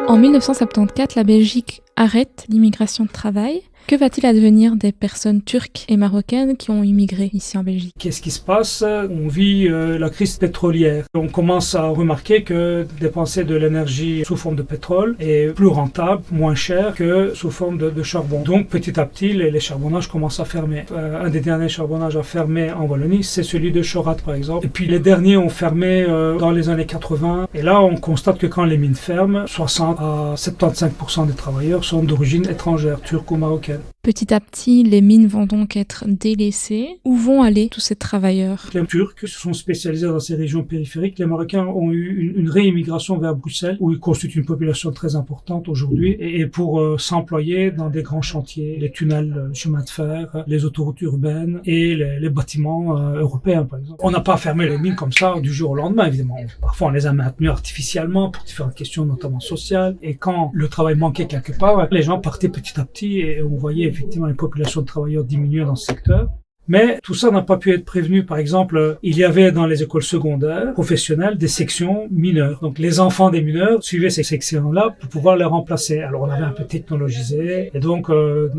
En 1974, la Belgique arrête l'immigration de travail. Que va-t-il advenir des personnes turques et marocaines qui ont immigré ici en Belgique? Qu'est-ce qui se passe? On vit la crise pétrolière. On commence à remarquer que dépenser de l'énergie sous forme de pétrole est plus rentable, moins cher que sous forme de charbon. Donc petit à petit, les charbonnages commencent à fermer. Un des derniers charbonnages à fermer en Wallonie, c'est celui de Chorat par exemple. Et puis les derniers ont fermé dans les années 80. Et là, on constate que quand les mines ferment, 60 à 75% des travailleurs sont d'origine étrangère, turque ou marocaine. Petit à petit, les mines vont donc être délaissées. Où vont aller tous ces travailleurs? Les Turcs se sont spécialisés dans ces régions périphériques. Les Marocains ont eu une réimmigration vers Bruxelles, où ils constituent une population très importante aujourd'hui, et pour s'employer dans des grands chantiers, les tunnels, le chemin de fer, les autoroutes urbaines et les bâtiments européens, par exemple. On n'a pas fermé les mines comme ça du jour au lendemain, évidemment. Parfois, on les a maintenues artificiellement pour différentes questions, notamment sociales. Et quand le travail manquait quelque part, les gens partaient petit à petit et on voyait effectivement les populations de travailleurs diminuer dans ce secteur. Mais tout ça n'a pas pu être prévenu. Par exemple, il y avait dans les écoles secondaires professionnelles des sections mineures. Donc les enfants des mineurs suivaient ces sections-là pour pouvoir les remplacer. Alors on avait un peu technologisé et donc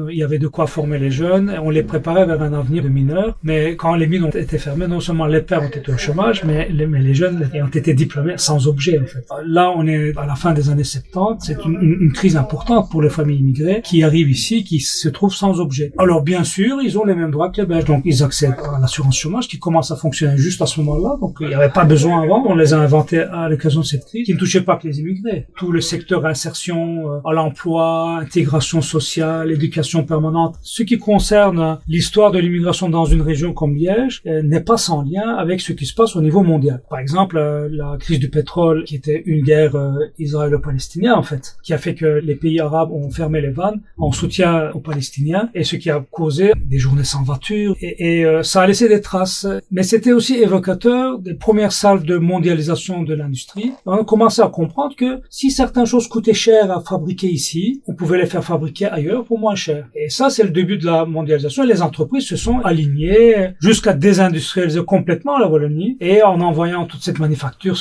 il y avait de quoi former les jeunes. On les préparait vers un avenir de mineurs. Mais quand les mines ont été fermées, non seulement les pères ont été au chômage, mais les jeunes ont été diplômés sans objet en fait. Là, on est à la fin des années 70. C'est une crise importante pour les familles immigrées qui arrivent ici, qui se trouvent sans objet. Alors bien sûr, ils ont les mêmes droits que les Belges. Donc Donc ils accèdent à l'assurance chômage qui commence à fonctionner juste à ce moment-là. Donc il n'y avait pas besoin avant. On les a inventés à l'occasion de cette crise qui ne touchait pas que les immigrés. Tout le secteur insertion à l'emploi, intégration sociale, éducation permanente. Ce qui concerne l'histoire de l'immigration dans une région comme Liège n'est pas sans lien avec ce qui se passe au niveau mondial. Par exemple, la crise du pétrole qui était une guerre israélo-palestinienne en fait, qui a fait que les pays arabes ont fermé les vannes en soutien aux Palestiniens et ce qui a causé des journées sans voiture et ça a laissé des traces. Mais c'était aussi évocateur des premières salves de mondialisation de l'industrie. On a commencé à comprendre que si certaines choses coûtaient cher à fabriquer ici, on pouvait les faire fabriquer ailleurs pour moins cher. Et ça, c'est le début de la mondialisation. Les entreprises se sont alignées jusqu'à désindustrialiser complètement la Wallonie et en envoyant toute cette manufacture,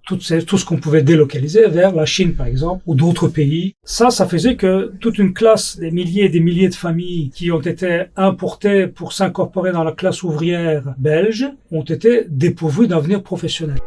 tout ce qu'on pouvait délocaliser vers la Chine, par exemple, ou d'autres pays. Ça faisait que toute une classe, des milliers et des milliers de familles qui ont été importées pour s'incorporer dans la classe ouvrière belge ont été dépourvues d'avenir professionnel.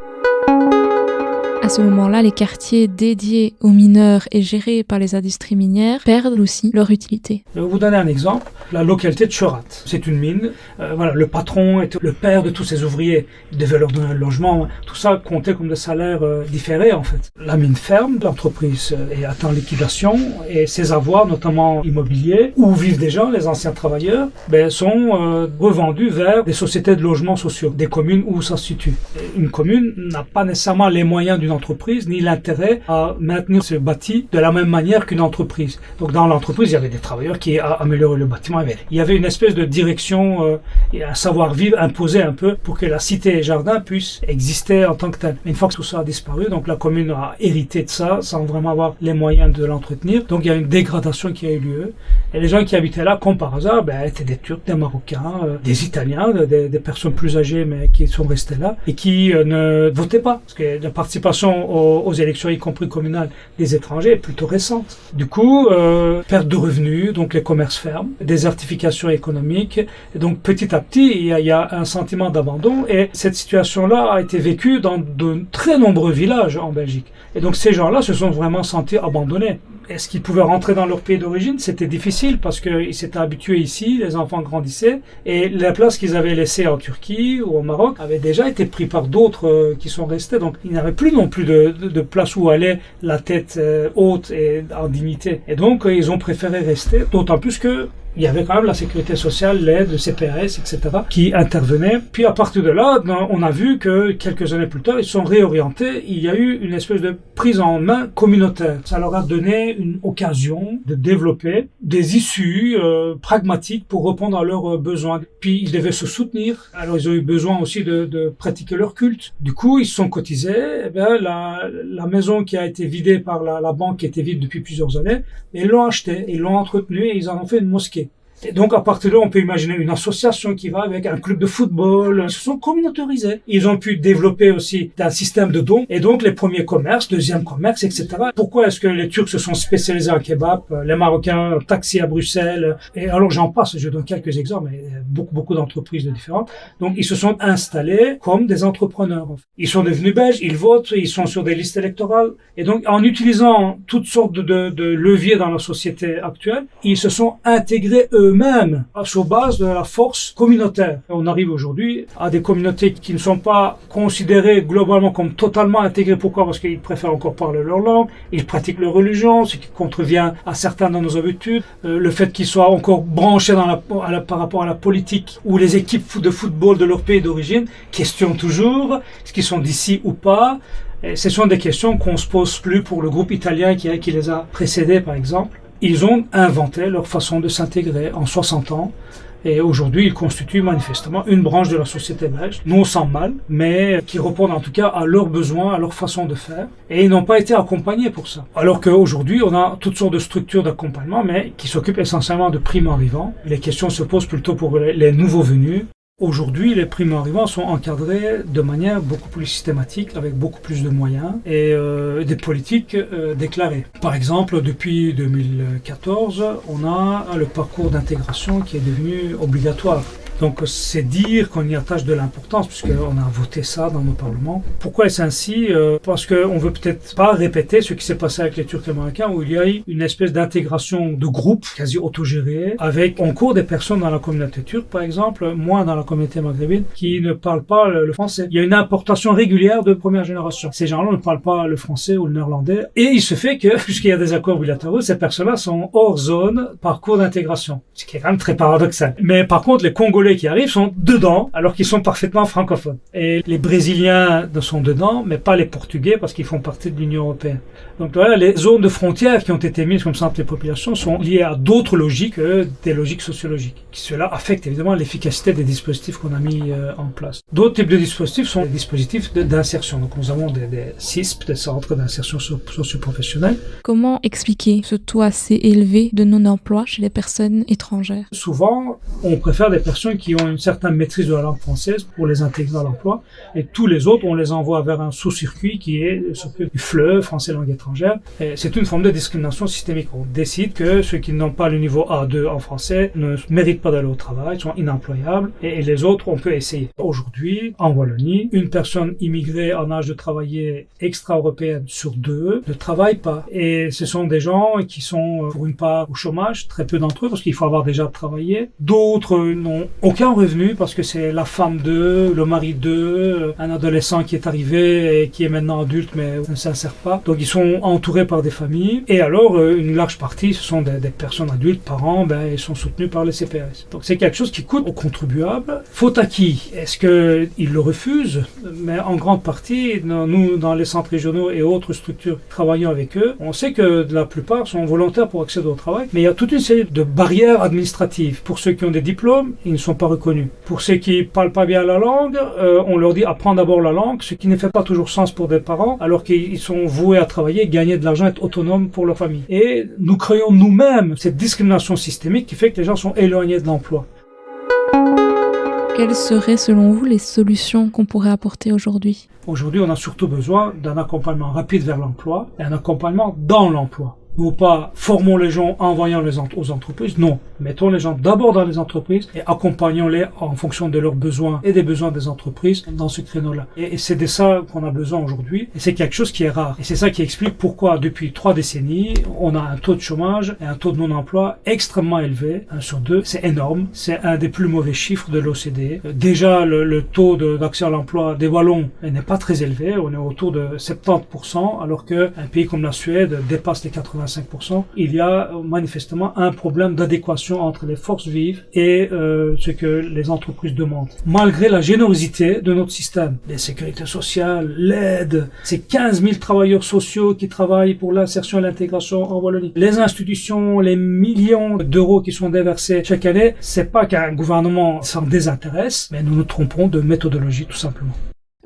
À ce moment-là, les quartiers dédiés aux mineurs et gérés par les industries minières perdent aussi leur utilité. Je vais vous donner un exemple. La localité de Chorat, c'est une mine. Le patron était le père de tous ses ouvriers. Il devait leur donner un logement. Tout ça comptait comme des salaires différés, en fait. La mine ferme, l'entreprise est en liquidation et ses avoirs, notamment immobiliers, où vivent des gens, les anciens travailleurs, sont revendus vers des sociétés de logements sociaux, des communes où ça se situe. Une commune n'a pas nécessairement les moyens d'une entreprise, ni l'intérêt à maintenir ce bâti de la même manière qu'une entreprise. Donc dans l'entreprise, il y avait des travailleurs qui amélioraient le bâtiment. Il y avait une espèce de direction et un savoir-vivre imposé un peu pour que la cité et jardin puissent exister en tant que tel. Mais une fois que tout ça a disparu, donc la commune a hérité de ça sans vraiment avoir les moyens de l'entretenir. Donc il y a une dégradation qui a eu lieu. Et les gens qui habitaient là, comme par hasard, étaient des Turcs, des Marocains, des Italiens, des personnes plus âgées mais qui sont restées là et qui ne votaient pas. Parce que la participation aux élections, y compris communales, des étrangers est plutôt récente. Du coup, perte de revenus, donc les commerces ferment, désertification économique. Et donc petit à petit, il y a un sentiment d'abandon et cette situation-là a été vécue dans de très nombreux villages en Belgique. Et donc ces gens-là se sont vraiment sentis abandonnés. Est-ce qu'ils pouvaient rentrer dans leur pays d'origine? C'était difficile parce qu'ils s'étaient habitués ici, les enfants grandissaient et la place qu'ils avaient laissée en Turquie ou au Maroc avait déjà été prise par d'autres qui sont restés. Donc il n'y avait plus non plus de place où aller la tête haute et en dignité. Et donc ils ont préféré rester, d'autant plus que il y avait quand même la sécurité sociale, l'aide, le CPRS, etc. qui intervenaient. Puis à partir de là, on a vu que quelques années plus tard, ils sont réorientés. Il y a eu une espèce de prise en main communautaire. Ça leur a donné une occasion de développer des issues pragmatiques pour répondre à leurs besoins. Puis ils devaient se soutenir. Alors ils ont eu besoin aussi de pratiquer leur culte. Du coup, ils se sont cotisés. La maison qui a été vidée par la banque, qui était vide depuis plusieurs années, ils l'ont achetée, ils l'ont entretenue et ils en ont fait une mosquée. Et donc, à partir de là, on peut imaginer une association qui va avec un club de football. Ils se sont communautarisés. Ils ont pu développer aussi un système de dons. Et donc, les premiers commerces, deuxième commerce, etc. Pourquoi est-ce que les Turcs se sont spécialisés en kebab, les Marocains en taxi à Bruxelles? Et alors, j'en passe, je donne quelques exemples, mais beaucoup d'entreprises différentes. Donc, ils se sont installés comme des entrepreneurs. Ils sont devenus belges, ils votent, ils sont sur des listes électorales. Et donc, en utilisant toutes sortes de leviers dans la société actuelle, ils se sont intégrés eux-mêmes sur base de la force communautaire. On arrive aujourd'hui à des communautés qui ne sont pas considérées globalement comme totalement intégrées. Pourquoi? Parce qu'ils préfèrent encore parler leur langue, ils pratiquent leur religion, ce qui contrevient à certains de nos habitudes. Le fait qu'ils soient encore branchés par rapport à la politique ou les équipes de football de leur pays d'origine questionnent toujours ce qu'ils sont d'ici ou pas. Et ce sont des questions qu'on se pose plus pour le groupe italien qui les a précédés, par exemple. Ils ont inventé leur façon de s'intégrer en 60 ans et aujourd'hui ils constituent manifestement une branche de la société belge, non sans mal, mais qui répondent en tout cas à leurs besoins, à leur façon de faire et ils n'ont pas été accompagnés pour ça. Alors qu'aujourd'hui on a toutes sortes de structures d'accompagnement mais qui s'occupent essentiellement de primo-arrivants. Les questions se posent plutôt pour les nouveaux venus. Aujourd'hui, les primo-arrivants sont encadrés de manière beaucoup plus systématique, avec beaucoup plus de moyens et des politiques déclarées. Par exemple, depuis 2014, on a le parcours d'intégration qui est devenu obligatoire. Donc c'est dire qu'on y attache de l'importance, puisqu'on a voté ça dans nos parlements. Pourquoi est-ce ainsi? Parce qu'on veut peut-être pas répéter ce qui s'est passé avec les Turcs américains, où il y a eu une espèce d'intégration de groupe quasi autogéré, avec en cours des personnes dans la communauté turque, par exemple, moins dans la communauté maghrébine, qui ne parlent pas le français. Il y a une importation régulière de première génération. Ces gens-là ne parlent pas le français ou le néerlandais. Et il se fait que, puisqu'il y a des accords bilatéraux, ces personnes-là sont hors zone parcours d'intégration. Ce qui est quand même très paradoxal. Mais par contre, les Congolais qui arrivent sont dedans, alors qu'ils sont parfaitement francophones. Et les Brésiliens sont dedans, mais pas les Portugais, parce qu'ils font partie de l'Union européenne. Donc voilà, les zones de frontières qui ont été mises comme ça entre les populations sont liées à d'autres logiques que des logiques sociologiques. Cela affecte évidemment l'efficacité des dispositifs qu'on a mis en place. D'autres types de dispositifs sont des dispositifs d'insertion. Donc nous avons des CISP, des centres d'insertion socio-professionnelle. Comment expliquer ce taux assez élevé de non-emploi chez les personnes étrangères? Souvent, on préfère des personnes qui ont une certaine maîtrise de la langue française pour les intégrer à l'emploi, et tous les autres, on les envoie vers un sous-circuit qui est le circuit du FLE, français langue étrangère. Et c'est une forme de discrimination systémique. On décide que ceux qui n'ont pas le niveau A2 en français ne méritent pas d'aller au travail, sont inemployables, et les autres, on peut essayer. Aujourd'hui, en Wallonie, une personne immigrée en âge de travailler extra-européenne sur 2 ne travaille pas. Et ce sont des gens qui sont, pour une part, au chômage, très peu d'entre eux, parce qu'il faut avoir déjà travaillé. D'autres n'ont aucun revenu, parce que c'est la femme d'eux, le mari d'eux, un adolescent qui est arrivé et qui est maintenant adulte, mais ne s'insère pas. Donc ils sont entourés par des familles. Et alors, une large partie, ce sont des personnes adultes, parents, ils sont soutenus par les CPS. Donc c'est quelque chose qui coûte aux contribuables. Faute à qui? Est-ce qu'ils le refusent? Mais en grande partie, nous, dans les centres régionaux et autres structures travaillant avec eux, on sait que la plupart sont volontaires pour accéder au travail, mais il y a toute une série de barrières administratives. Pour ceux qui ont des diplômes, ils ne sont pas reconnus. Pour ceux qui parlent pas bien la langue, on leur dit apprends d'abord la langue, ce qui ne fait pas toujours sens pour des parents, alors qu'ils sont voués à travailler, gagner de l'argent, être autonomes pour leur famille. Et nous créons nous-mêmes cette discrimination systémique qui fait que les gens sont éloignés de l'emploi. Quelles seraient selon vous les solutions qu'on pourrait apporter aujourd'hui? Aujourd'hui, on a surtout besoin d'un accompagnement rapide vers l'emploi et un accompagnement dans l'emploi. Non pas formons les gens, envoyons-les aux entreprises, non. Mettons les gens d'abord dans les entreprises et accompagnons-les en fonction de leurs besoins et des besoins des entreprises dans ce créneau-là. Et c'est de ça qu'on a besoin aujourd'hui. Et c'est quelque chose qui est rare. Et c'est ça qui explique pourquoi depuis 3 décennies, on a un taux de chômage et un taux de non-emploi extrêmement élevé. 1 sur 2, c'est énorme. C'est un des plus mauvais chiffres de l'OCDE. Déjà, le taux d'accès à l'emploi des Wallons n'est pas très élevé. On est autour de 70%, alors qu'un pays comme la Suède dépasse les 85%. Il y a manifestement un problème d'adéquation entre les forces vives et ce que les entreprises demandent. Malgré la générosité de notre système, les sécurités sociales, l'aide, ces 15 000 travailleurs sociaux qui travaillent pour l'insertion et l'intégration en Wallonie, les institutions, les millions d'euros qui sont déversés chaque année, c'est pas qu'un gouvernement s'en désintéresse, mais nous nous trompons de méthodologie tout simplement.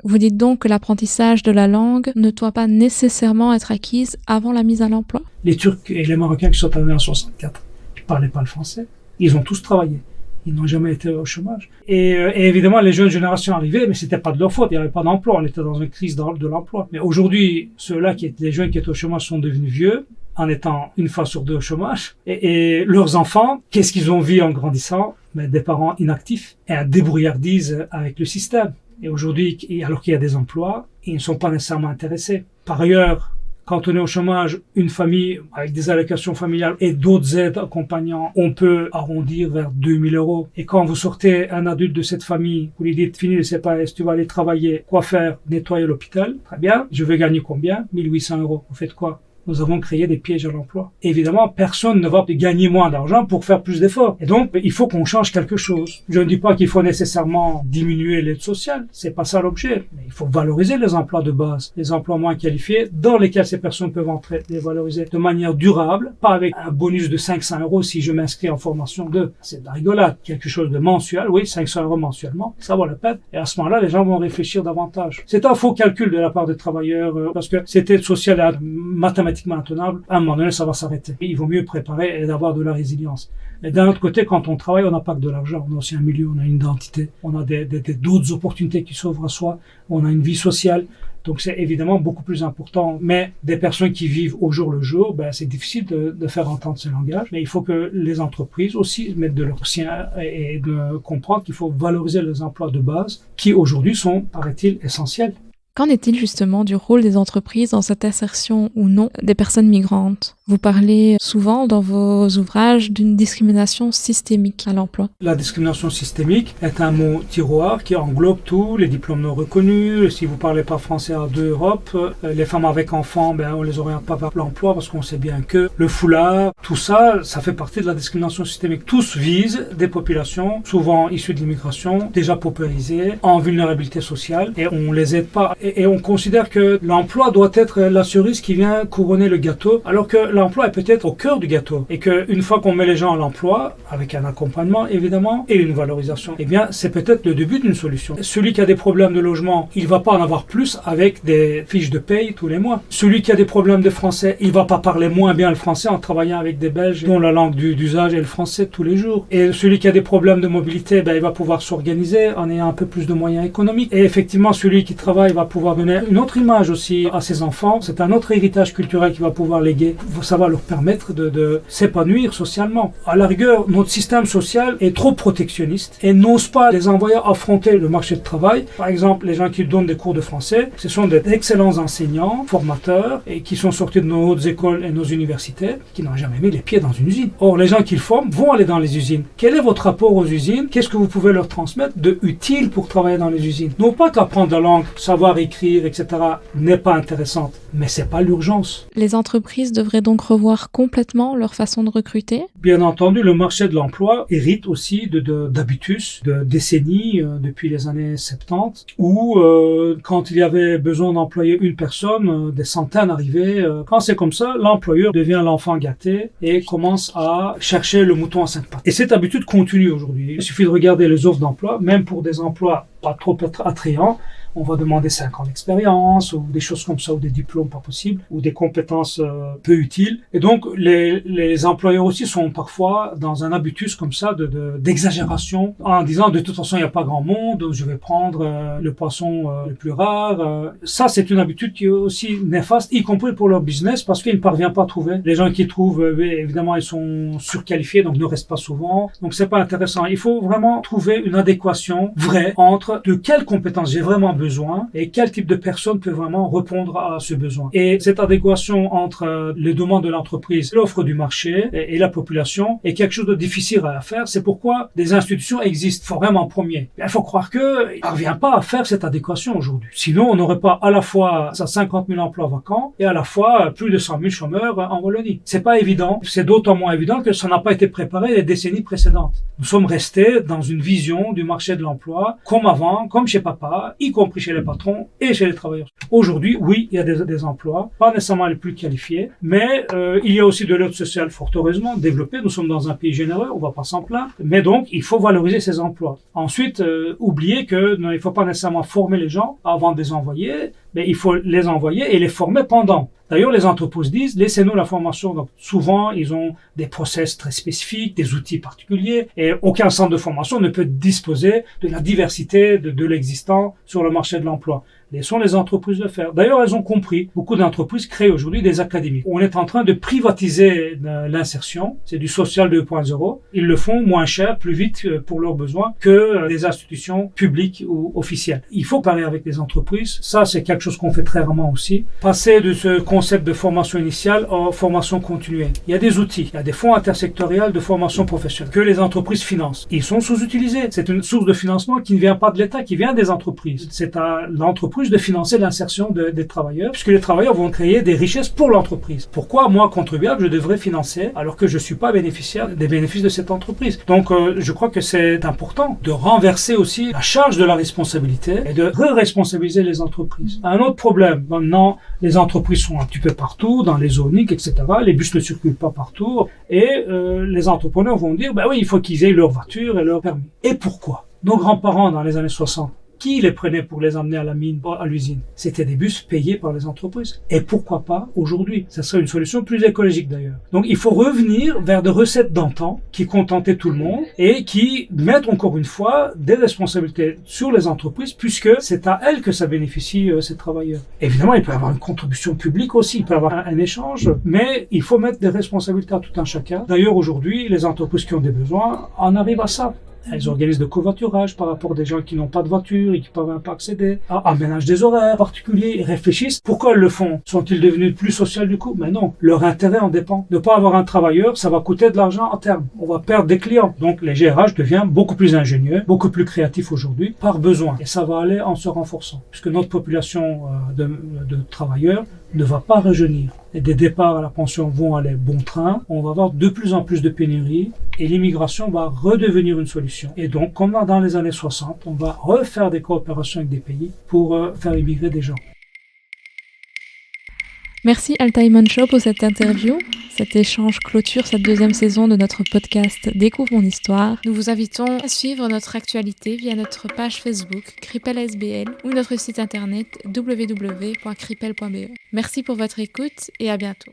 Vous dites donc que l'apprentissage de la langue ne doit pas nécessairement être acquise avant la mise à l'emploi? Les Turcs et les Marocains qui sont arrivés en 64, ils parlaient pas le français. Ils ont tous travaillé. Ils n'ont jamais été au chômage. Et évidemment, les jeunes générations arrivaient, mais c'était pas de leur faute. Il n'y avait pas d'emploi. On était dans une crise de l'emploi. Mais aujourd'hui, ceux-là les jeunes qui étaient au chômage sont devenus vieux, en étant une fois sur 2 au chômage. Et leurs enfants, qu'est-ce qu'ils ont vu en grandissant? Des parents inactifs et un débrouillardise avec le système. Et aujourd'hui, alors qu'il y a des emplois, ils ne sont pas nécessairement intéressés. Par ailleurs, quand on est au chômage, une famille avec des allocations familiales et d'autres aides accompagnants, on peut arrondir vers 2 000 euros. Et quand vous sortez un adulte de cette famille, vous lui dites, fini le CPS, tu vas aller travailler, quoi faire? Nettoyer l'hôpital. Très bien. Je vais gagner combien? 1 800 euros. Vous faites quoi? Nous avons créé des pièges à l'emploi. Évidemment, personne ne va gagner moins d'argent pour faire plus d'efforts. Et donc, il faut qu'on change quelque chose. Je ne dis pas qu'il faut nécessairement diminuer l'aide sociale. C'est pas ça l'objet. Mais il faut valoriser les emplois de base, les emplois moins qualifiés, dans lesquels ces personnes peuvent entrer, les valoriser de manière durable, pas avec un bonus de 500 euros si je m'inscris en formation c'est de la rigolade. Quelque chose de mensuel, oui, 500 euros mensuellement, ça vaut la peine. Et à ce moment-là, les gens vont réfléchir davantage. C'est un faux calcul de la part des travailleurs, parce que cette aide sociale est mathématiquement intenable, à un moment donné, ça va s'arrêter. Il vaut mieux préparer et d'avoir de la résilience. Mais d'un autre côté, quand on travaille, on n'a pas que de l'argent. On a aussi un milieu, on a une identité, on a d'autres opportunités qui s'ouvrent à soi, on a une vie sociale. Donc c'est évidemment beaucoup plus important. Mais des personnes qui vivent au jour le jour, c'est difficile de faire entendre ce langage. Mais il faut que les entreprises aussi mettent de leur sien et de comprendre qu'il faut valoriser les emplois de base qui aujourd'hui sont, paraît-il, essentiels. Qu'en est-il justement du rôle des entreprises dans cette insertion ou non des personnes migrantes ? Vous parlez souvent dans vos ouvrages d'une discrimination systémique à l'emploi. La discrimination systémique est un mot tiroir qui englobe tous les diplômes non reconnus. Si vous ne parlez pas français en Europe, les femmes avec enfants, on ne les oriente pas vers l'emploi parce qu'on sait bien que le foulard, tout ça, ça fait partie de la discrimination systémique. Tous visent des populations, souvent issues de l'immigration, déjà paupérisées, en vulnérabilité sociale et on ne les aide pas. Et on considère que l'emploi doit être la cerise qui vient couronner le gâteau, alors que l'emploi est peut-être au cœur du gâteau. Et qu'une fois qu'on met les gens à l'emploi, avec un accompagnement évidemment, et une valorisation, c'est peut-être le début d'une solution. Celui qui a des problèmes de logement, il ne va pas en avoir plus avec des fiches de paye tous les mois. Celui qui a des problèmes de français, il ne va pas parler moins bien le français en travaillant avec des Belges dont la langue d'usage est le français tous les jours. Et celui qui a des problèmes de mobilité, il va pouvoir s'organiser en ayant un peu plus de moyens économiques. Et effectivement, celui qui travaille va pouvoir donner une autre image aussi à ses enfants. C'est un autre héritage culturel qu'il va pouvoir léguer. Ça va leur permettre de s'épanouir socialement. À la rigueur, notre système social est trop protectionniste et n'ose pas les envoyer affronter le marché de travail. Par exemple, les gens qui donnent des cours de français, ce sont d'excellents enseignants, formateurs et qui sont sortis de nos hautes écoles et nos universités, qui n'ont jamais mis les pieds dans une usine. Or, les gens qu'ils forment vont aller dans les usines. Quel est votre rapport aux usines? Qu'est-ce que vous pouvez leur transmettre de utile pour travailler dans les usines? Non pas qu'apprendre la langue, savoir écrire, etc. n'est pas intéressante, mais c'est pas l'urgence. Les entreprises devraient donc revoir complètement leur façon de recruter? Bien entendu, le marché de l'emploi hérite aussi d'habitus, de décennies depuis les années 70, où quand il y avait besoin d'employer une personne, des centaines arrivaient. Quand c'est comme ça, l'employeur devient l'enfant gâté et commence à chercher le mouton à cinq pattes. Et cette habitude continue aujourd'hui. Il suffit de regarder les offres d'emploi, même pour des emplois pas trop attrayants. On va demander 5 ans d'expérience ou des choses comme ça, ou des diplômes pas possibles, ou des compétences peu utiles. Et donc, les employeurs aussi sont parfois dans un habitus comme ça d'exagération, en disant de toute façon, il n'y a pas grand monde, je vais prendre le poisson le plus rare. Ça, c'est une habitude qui est aussi néfaste, y compris pour leur business, parce qu'ils ne parviennent pas à trouver. Les gens qui trouvent, évidemment, ils sont surqualifiés, donc ne restent pas souvent. Donc, c'est pas intéressant. Il faut vraiment trouver une adéquation vraie entre de quelles compétences j'ai vraiment besoin et quel type de personne peut vraiment répondre à ce besoin. Et cette adéquation entre les demandes de l'entreprise, l'offre du marché et la population est quelque chose de difficile à faire. C'est pourquoi des institutions existent. Il faut vraiment en premier. Il faut croire qu'ils ne parviennent pas à faire cette adéquation aujourd'hui. Sinon, on n'aurait pas à la fois 50 000 emplois vacants et à la fois plus de 100 000 chômeurs en Wallonie. C'est pas évident. C'est d'autant moins évident que ça n'a pas été préparé les décennies précédentes. Nous sommes restés dans une vision du marché de l'emploi comme avant, comme chez papa, y compris chez les patrons et chez les travailleurs. Aujourd'hui, oui, il y a des emplois, pas nécessairement les plus qualifiés, mais il y a aussi de l'aide sociale fort heureusement développée. Nous sommes dans un pays généreux, on ne va pas s'en plaindre, mais donc il faut valoriser ces emplois. Ensuite, oublier que il ne faut pas nécessairement former les gens avant de les envoyer, mais il faut les envoyer et les former pendant. D'ailleurs, les entreprises disent, laissez-nous la formation. Donc, souvent, ils ont des process très spécifiques, des outils particuliers, et aucun centre de formation ne peut disposer de la diversité de l'existant sur le marché de l'emploi. Laissons les entreprises le faire. D'ailleurs, elles ont compris. Beaucoup d'entreprises créent aujourd'hui des académies. On est en train de privatiser l'insertion. C'est du social 2.0. Ils le font moins cher, plus vite pour leurs besoins que des institutions publiques ou officielles. Il faut parler avec les entreprises. Ça, c'est quelque chose qu'on fait très rarement aussi. Passer de ce concept de formation initiale à formation continuée. Il y a des outils. Il y a des fonds intersectoriels de formation professionnelle que les entreprises financent. Ils sont sous-utilisés. C'est une source de financement qui ne vient pas de l'État, qui vient des entreprises. C'est à l'entreprise de financer l'insertion des travailleurs, puisque les travailleurs vont créer des richesses pour l'entreprise. Pourquoi, moi, contribuable, je devrais financer alors que je ne suis pas bénéficiaire des bénéfices de cette entreprise? Donc, je crois que c'est important de renverser aussi la charge de la responsabilité et de re-responsabiliser les entreprises. Un autre problème, maintenant, les entreprises sont un petit peu partout, dans les zones uniques, etc. Les bus ne circulent pas partout et les entrepreneurs vont dire, oui, il faut qu'ils aient leur voiture et leur permis. Et pourquoi? Nos grands-parents, dans les années 60, Qui les prenait pour les emmener à la mine, à l'usine? C'était des bus payés par les entreprises. Et pourquoi pas aujourd'hui? Ça serait une solution plus écologique d'ailleurs. Donc il faut revenir vers des recettes d'antan qui contentaient tout le monde et qui mettent encore une fois des responsabilités sur les entreprises puisque c'est à elles que ça bénéficie ces travailleurs. Évidemment, il peut y avoir une contribution publique aussi, il peut y avoir un échange, mais il faut mettre des responsabilités à tout un chacun. D'ailleurs, aujourd'hui, les entreprises qui ont des besoins en arrivent à ça. Elles organisent de covoiturage par rapport à des gens qui n'ont pas de voiture et qui ne peuvent pas accéder, aménagent des horaires particuliers, ils réfléchissent. Pourquoi elles le font? Sont-ils devenus plus sociaux du coup? Mais non, leur intérêt en dépend. Ne pas avoir un travailleur, ça va coûter de l'argent à terme. On va perdre des clients. Donc les GRH deviennent beaucoup plus ingénieux, beaucoup plus créatifs aujourd'hui, par besoin. Et ça va aller en se renforçant, puisque notre population de travailleurs ne va pas rajeunir. Et des départs à la pension vont aller bon train. On va avoir de plus en plus de pénuries et l'immigration va redevenir une solution. Et donc, comme dans les années 60, on va refaire des coopérations avec des pays pour faire immigrer des gens. Merci Altaï Mancho pour cette interview. Cet échange clôture cette deuxième saison de notre podcast Découvre mon histoire. Nous vous invitons à suivre notre actualité via notre page Facebook Cripel SBL ou notre site internet www.cripel.be. Merci pour votre écoute et à bientôt.